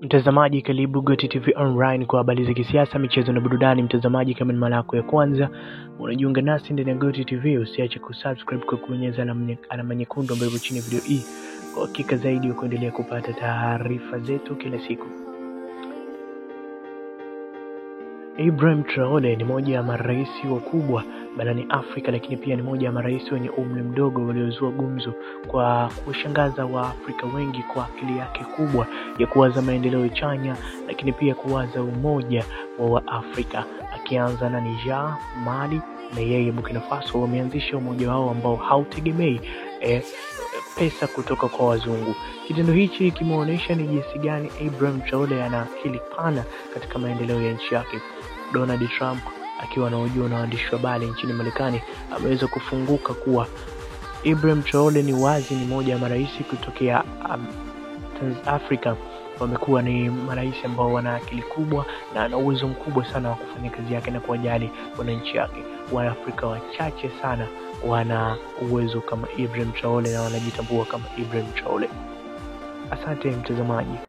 Mtazamaji, karibu Goti TV Online kwa habari za kisiasa, michezo na burudani. Mtazamaji, kama ni mara yako ya kwanza unajiunga nasi ndani ya Goti TV, usiache kusubscribe kwa kubonyeza alama nyekundu ambayo ipo chini ya video hii kwa hakika zaidi kuendelea kupata taarifa zetu kila siku. Ibrahim Traore ni moja ya marais wakubwa barani Afrika, lakini pia ni moja ya marais wenye umri mdogo waliozua gumzo kwa kushangaza wa Afrika wengi kwa akili yake kubwa ya kuwaza maendeleo chanya, lakini pia kuwaza umoja wa Afrika. Akianza na Niger, Mali na yeye Burkina Faso, wameanzisha umoja wao ambao hautegemei pesa kutoka kwa wazungu. Kitendo hichi kimeonyesha ni jinsi gani Ibrahim Traore ana akili pana katika maendeleo ya nchi yake. Donald Trump akiwa anahojiwa na waandishi wa habari nchini Marekani ameweza kufunguka kuwa Ibrahim Traore ni wazi ni moja ya marais kutokea Afrika. Wamekuwa ni marais ambao wana akili kubwa na ana uwezo mkubwa sana wa kufanya kazi yake na kuwajali wananchi wake. Waafrika wachache sana wana uwezo kama Ibrahim Traore na wanajitambua kama Ibrahim Traore. Asante mtazamaji.